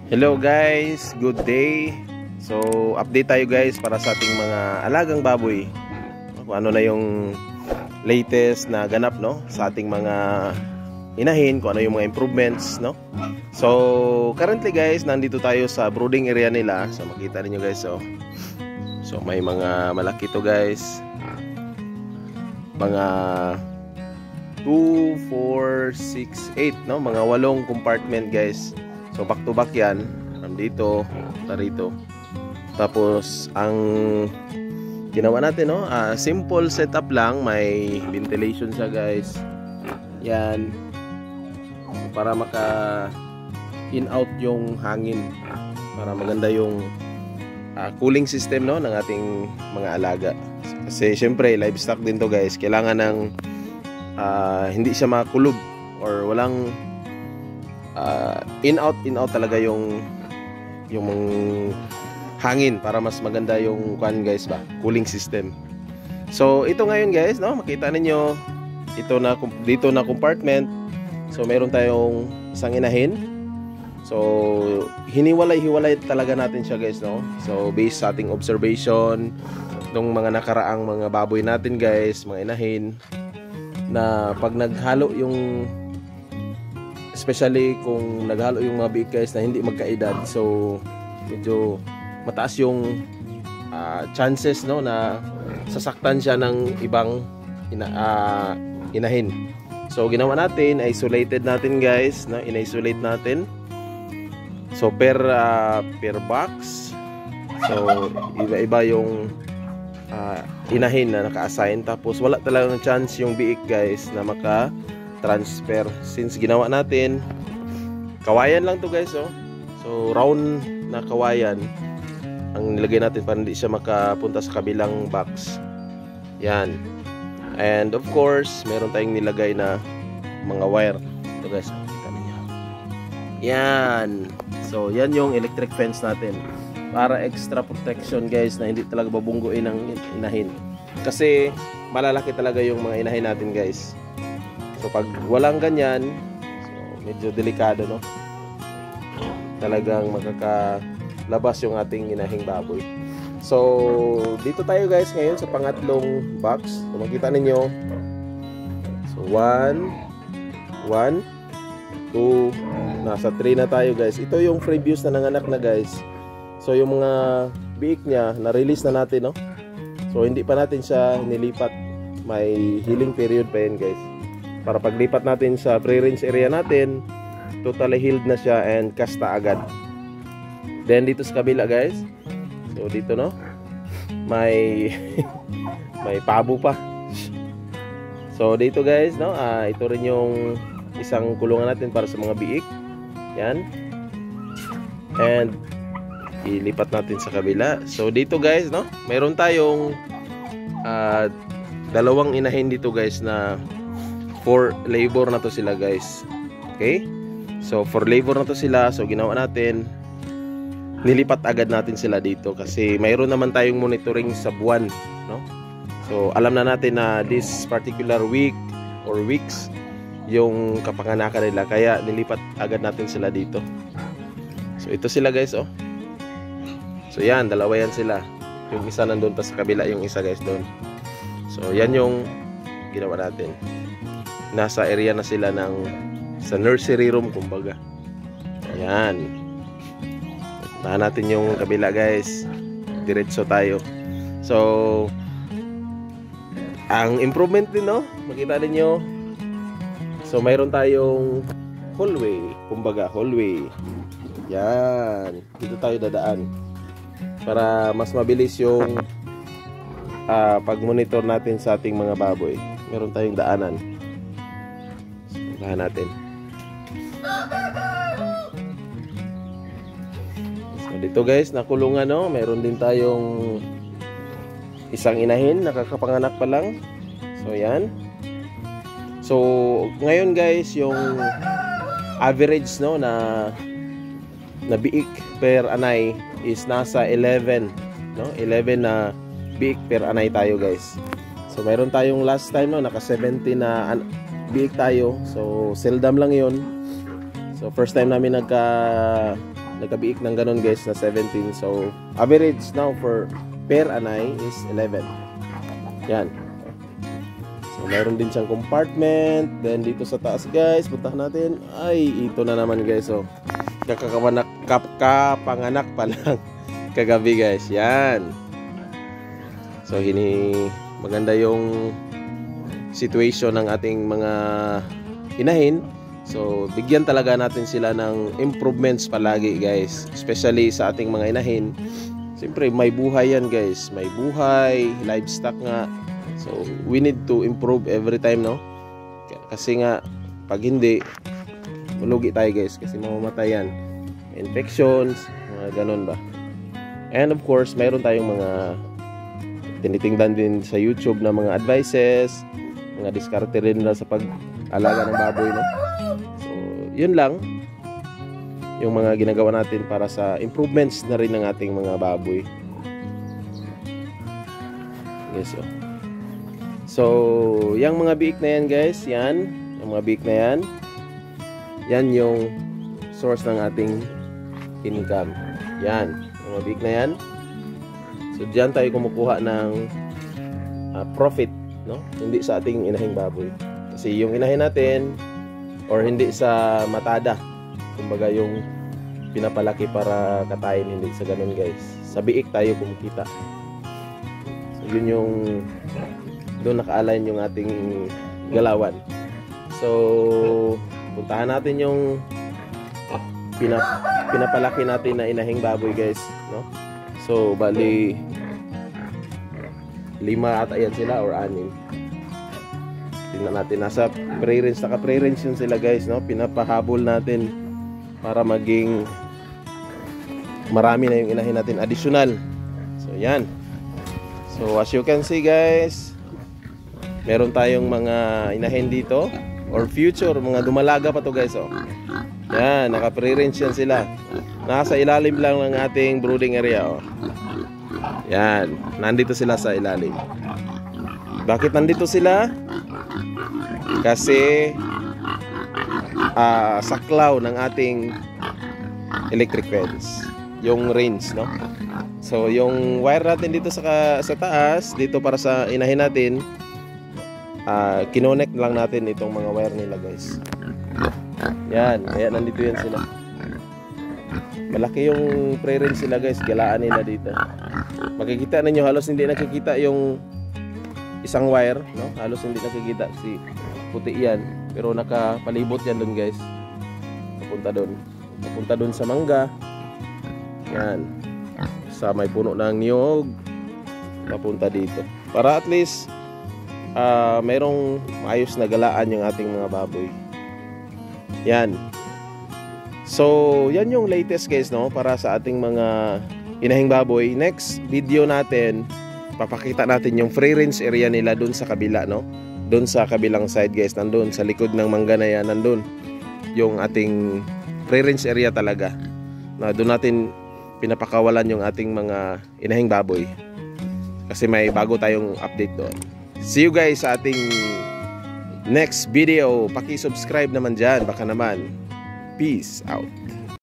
Hello guys, good day. So update tayo guys para sa ating mga alagang baboy. Kung ano na yung latest na ganap no sa ating mga inahin, kung ano yung mga improvements no. So currently guys, nandito tayo sa brooding area nila. So makita niyo guys, so may mga malaki to guys. Mga 2, 4, 6, 8 no, mga 8 compartment guys. So back to back yan, dito, rito. Tapos ang ginawa natin no, simple setup lang, may ventilation siya guys. Yan. Para maka in out yung hangin, para maganda yung cooling system no ng ating mga alaga. Kasi syempre livestock din to guys, kailangan ng hindi siya makulog or walang in out talaga yung hangin para mas maganda yung guys ba, cooling system. So ito ngayon guys no, makita ninyo ito na dito na compartment. So meron tayong isang inahin. So hiniwalay talaga natin siya guys no. So based sa ating observation nung mga nakaraang mga baboy natin guys, mga inahin, na pag naghalo yung, especially kung naghalo yung mga big guys na hindi magkaedad, so medyo mataas yung chances no na sasaktan siya ng ibang inahin. So ginawa natin, isolated natin guys, no? In-isolate natin. So per box, so iba-iba yung inahin na naka-assign. Tapos wala talagang chance yung biik guys na maka-transfer, since ginawa natin kawayan lang to guys. So round na kawayan ang nilagay natin para hindi siya makapunta sa kabilang box. Yan. And of course meron tayong nilagay na mga wire ito guys, kita niyo yan. So yan yung electric fence natin para extra protection guys, na hindi talaga babungguin ng inahin, kasi malalaki talaga yung mga inahin natin guys. So pag walang ganyan, so medyo delikado no, talagang magkakalabas yung ating inahing baboy. So dito tayo guys ngayon sa pangatlong box. So makita ninyo, so 1, 2, nasa 3 na tayo guys. Ito yung previous na nanganak na guys. So yung mga biik niya na-release na natin no. So hindi pa natin siya nilipat, may healing period pa yan guys, para paglipat natin sa pre-range area natin, totally healed na siya and kasta agad. Then dito sa kabila guys, so dito no, may may pabo pa. So dito guys no, ito rin yung isang kulungan natin para sa mga biik. Yan. And ilipat natin sa kabila. So dito guys no, mayroon tayong dalawang inahin dito guys na for labor na to sila guys. Okay? So for labor na to sila. So ginawa natin, nilipat agad natin sila dito kasi mayroon naman tayong monitoring sa buwan no. So alam na natin na this particular week or weeks yung kapanganakan nila, kaya nilipat agad natin sila dito. So ito sila guys So yan, dalawa yan sila. Yung isa nandun pa sa kabila, yung isa guys doon. So yan yung ginawa natin. Nasa area na sila sa nursery room kumbaga. Ayan. Tahan natin yung kabila guys. Diretso tayo. So ang improvement din no, makita ninyo. So mayroon tayong hallway, kumbaga hallway. Yan. Dito tayo dadaan para mas mabilis yung pag-monitor natin sa ating mga baboy. Meron tayong daanan. So, dahan natin. So, dito guys, nakulungan no, meron din tayong isang inahin, nakakapanganak pa lang. So yan. So ngayon guys, yung average no na biik per anay is nasa 11 no, 11 na biik per anay tayo guys. So mayroon tayong last time no, naka 70 na biik tayo. So seldom lang 'yon. So first time namin nagkabiik ng ganun guys na 17. So average now for per anay is 11. Yan. So mayroon din siyang compartment. Then dito sa taas guys, puntahan natin. Ay, ito na naman guys. So kapanganak pa lang kagabi guys. Yan. So maganda yung situation ng ating mga inahin. So bigyan talaga natin sila ng improvements palagi guys, especially sa ating mga inahin. Siyempre may buhay yan guys, may buhay, livestock nga. So we need to improve every time, no? Kasi nga pag hindi, malugi tayo guys, kasi mamamatay yan. Infections, mga ganun ba. And of course mayroon tayong mga tinitingnan din sa YouTube na mga advices, mga diskarte rin na sa pag-alaga ng baboy, no? So, yun lang yung mga ginagawa natin para sa improvements na rin ng ating mga baboy. Yes, so yung mga biik na yan guys, yan, yung mga biik na yan, yan yung source ng ating income. Yan, yung mga biik na yan. So diyan tayo kumukuha ng profit, no? Hindi sa ating inahing baboy. Kasi yung inahin natin or hindi sa matada, kumbaga yung pinapalaki para katayin, hindi sa ganun guys. Sa biik tayo kumikita. So yun yung doon naka-align yung ating galawan. So puntahan natin yung pinapalaki natin na inahing baboy guys, no? So bali 5 ata yan sila or 6. Tingnan natin, nasa pre-range, naka-pre-range yun sila guys, no? Pinapahabol natin para maging marami na yung inahin natin additional. So yan. So as you can see guys, meron tayong mga inahin dito or future, mga dumalaga pa to guys, oh. Yan, naka-pre-range yan sila. Nasa ilalim lang ng ating brooding area, oh. Yan, nandito sila sa ilalim. Bakit nandito sila? Kasi saklaw ng ating electric fence, yung range, no? So yung wire natin dito sa taas, dito para sa inahin natin, kinonect lang natin itong mga wire nila guys. Yan, kaya nandito yan sila. Malaki yung pre-range sila guys, galaan nila dito. Makikita ninyo, halos hindi nakikita yung isang wire, no? Halos hindi nakikita si puti yan, pero nakapalibot yan dun guys. Papunta dun sa mangga. Yan, sa may puno ng niyog, papunta dito. Para at least mayroong maayos na galaan yung ating mga baboy. Yan. So, yan yung latest guys, no? Para sa ating mga inahing baboy. Next video natin, papakita natin yung free range area nila dun sa kabila, no? Dun sa kabilang side guys, nandun sa likod ng mangga na yan, nandun yung ating free range area talaga. Na dun natin pinapakawalan yung ating mga inahing baboy. Kasi may bago tayong update doon. See you guys sa ating next video. Paki-subscribe naman dyan, baka naman. Peace out.